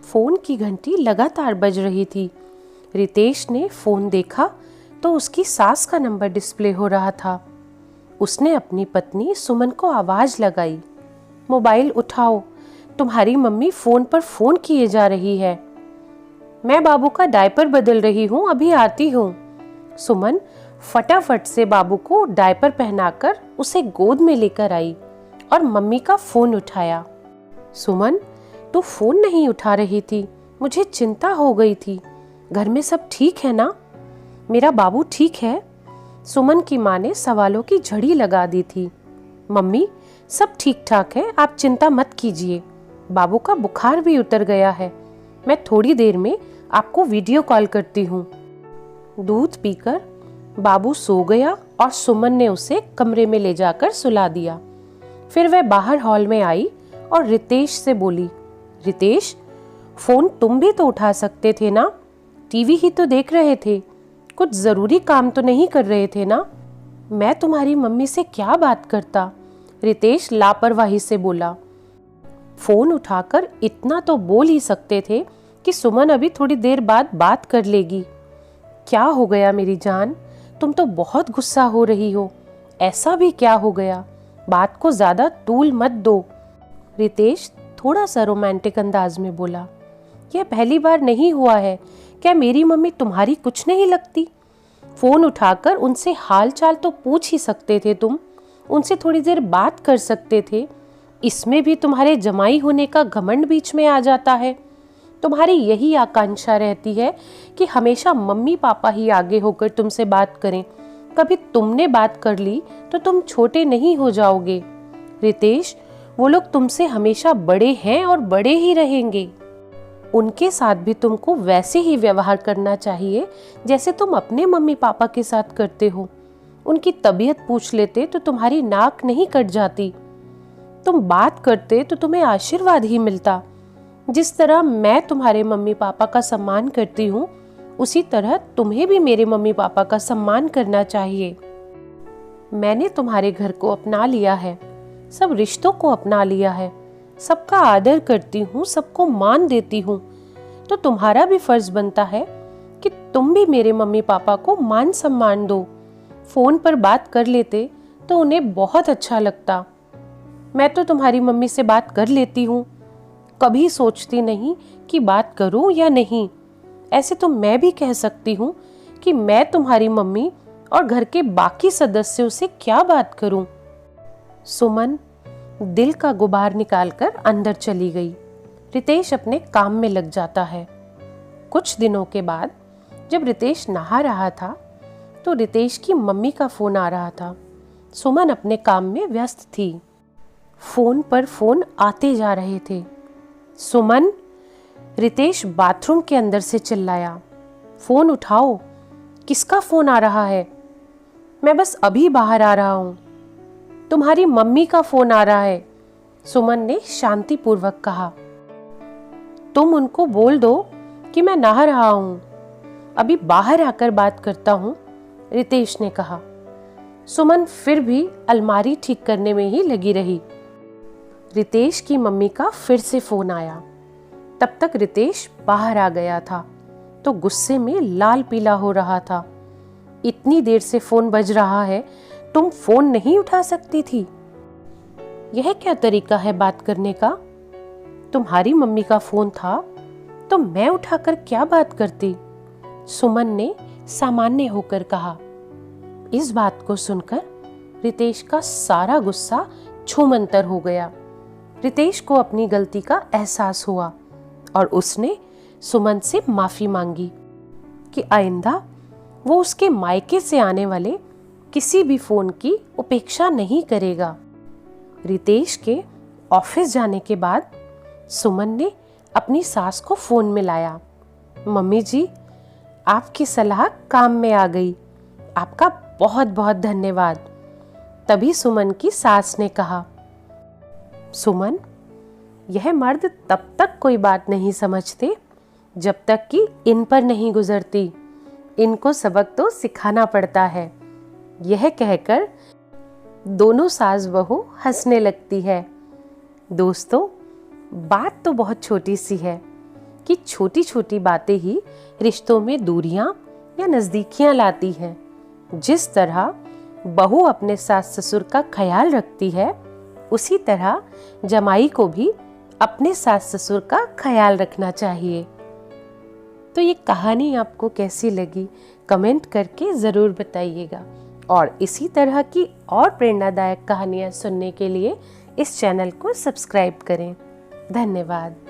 Phone की घंटी लगातार बज रही थी। रितेश ने फोन देखा तो उसकी सास का नंबर डिस्प्ले हो रहा था। उसने अपनी पत्नी सुमन को आवाज लगाई, मोबाइल उठाओ, तुम्हारी मम्मी फोन पर फोन किए जा रही है। मैं बाबू का डायपर बदल रही हूँ, अभी आती हूँ। सुमन फटाफट से बाबू को डायपर पहनाकर उसे गोद में लेकर आई और मम्मी का फोन उठाया। सुमन, तू फोन नहीं उठा रही थी, मुझे चिंता हो गई थी। घर में सब ठीक है ना? मेरा बाबू ठीक है? सुमन की माँ ने सवालों की झड़ी लगा दी थी। मम्मी, सब ठीक ठाक है, आप चिंता मत कीजिए। बाबू का बुखार भी उतर गया है। मैं थोड़ी देर में आपको वीडियो कॉल करती हूँ। दूध पीकर बाबू सो गया और सुमन ने उसे कमरे में ले जाकर सुला दिया। फिर वह बाहर हॉल में आई और रितेश से बोली, रितेश, फोन तुम भी तो उठा सकते थे ना? टीवी ही तो देख रहे थे, कुछ जरूरी काम तो नहीं कर रहे थे ना? मैं तुम्हारी मम्मी से क्या बात करता? रितेश लापरवाही से बोला। फोन उठाकर इतना तो बोल ही सकते थे कि सुमन अभी थोड़ी देर बाद बात कर लेगी। क्या हो गया मेरी जान, तुम तो बहुत गुस्सा हो रही हो। ऐसा भी क्या हो गया? बात को ज्यादा तूल मत दो। रितेश थोड़ा सा रोमांटिक अंदाज में बोला, यह पहली बार नहीं हुआ है। क्या मेरी मम्मी तुम्हारी कुछ नहीं लगती? फोन उठाकर उनसे हाल चाल तो पूछ ही सकते थे तुम, उनसे थोड़ी देर बात कर सकते थे। इसमें भी तुम्हारे जमाई होने का घमंड बीच में आ जाता है। तुम्हारी यही आकांक्षा रहती है कि हमेशा मम्मी पापा ही आगे होकर तुमसे बात करें। कभी तुमने बात कर ली तो तुम छोटे नहीं हो जाओगे। रितेश, वो लोग तुमसे हमेशा बड़े हैं और बड़े ही रहेंगे। उनके साथ भी तुमको वैसे ही व्यवहार करना चाहिए जैसे तुम अपने मम्मी पापा के साथ करते हो। उनकी तबीयत पूछ लेते तो तुम्हारी नाक नहीं कट जाती। तुम बात करते तो तुम्हें आशीर्वाद ही मिलता। जिस तरह मैं तुम्हारे मम्मी पापा का सम्मान करती हूँ, उसी तरह तुम्हें भी मेरे मम्मी पापा का सम्मान करना चाहिए। मैंने तुम्हारे घर को अपना लिया है, सब रिश्तों को अपना लिया है, सबका आदर करती हूँ, सबको मान देती हूँ। तो तुम्हारा भी फर्ज बनता है कि तुम भी मेरे मम्मी पापा को मान सम्मान दो। फोन पर बात कर लेते तो उन्हें बहुत अच्छा लगता। मैं तो तुम्हारी मम्मी से बात कर लेती हूँ, कभी सोचती नहीं कि बात करूं या नहीं। ऐसे तो मैं भी कह सकती हूँ कि मैं तुम्हारी मम्मी और घर के बाकी सदस्यों से क्या बात करूं। सुमन दिल का गुबार निकालकर अंदर चली गई। रितेश अपने काम में लग जाता है। कुछ दिनों के बाद जब रितेश नहा रहा था तो रितेश की मम्मी का फोन आ रहा था। सुमन अपने काम में व्यस्त थी। फोन पर फोन आते जा रहे थे। सुमन, रितेश बाथरूम के अंदर से चिल्लाया, फोन उठाओ, किसका फोन आ रहा है? मैं बस अभी बाहर आ रहा हूं, तुम्हारी मम्मी का फोन आ रहा है, सुमन ने शांतिपूर्वक कहा। तुम उनको बोल दो कि मैं नहा रहा हूं, अभी बाहर आकर बात करता हूं, रितेश ने कहा। सुमन फिर भी अलमारी ठीक करने में ही लगी रही। रितेश की मम्मी का फिर से फोन आया। तब तक रितेश बाहर आ गया था तो गुस्से में लाल पीला हो रहा था। इतनी देर से फोन बज रहा है, तुम फोन नहीं उठा सकती थी? यह क्या तरीका है बात करने का? तुम्हारी मम्मी का फोन था तो मैं उठाकर क्या बात करती? सुमन ने सामान्य होकर कहा। इस बात को सुनकर रितेश का सारा गुस्सा छूमंतर हो गया। रितेश को अपनी गलती का एहसास हुआ और उसने सुमन से माफी मांगी कि आइंदा वो उसके मायके से आने वाले किसी भी फोन की उपेक्षा नहीं करेगा। रितेश के ऑफिस जाने के बाद सुमन ने अपनी सास को फोन मिलाया। मम्मी जी, आपकी सलाह काम में आ गई, आपका बहुत बहुत धन्यवाद। तभी सुमन की सास ने कहा, सुमन, यह मर्द तब तक कोई बात नहीं समझते जब तक कि इन पर नहीं गुजरती। इनको सबक तो सिखाना पड़ता है। यह कहकर दोनों सास बहू हंसने लगती है। दोस्तों, बात तो बहुत छोटी सी है कि छोटी छोटी बातें ही रिश्तों में दूरियां या नजदीकियां लाती हैं। जिस तरह बहू अपने सास ससुर का ख्याल रखती है, उसी तरह जमाई को भी अपने सास ससुर का ख्याल रखना चाहिए। तो ये कहानी आपको कैसी लगी कमेंट करके ज़रूर बताइएगा, और इसी तरह की और प्रेरणादायक कहानियाँ सुनने के लिए इस चैनल को सब्सक्राइब करें। धन्यवाद।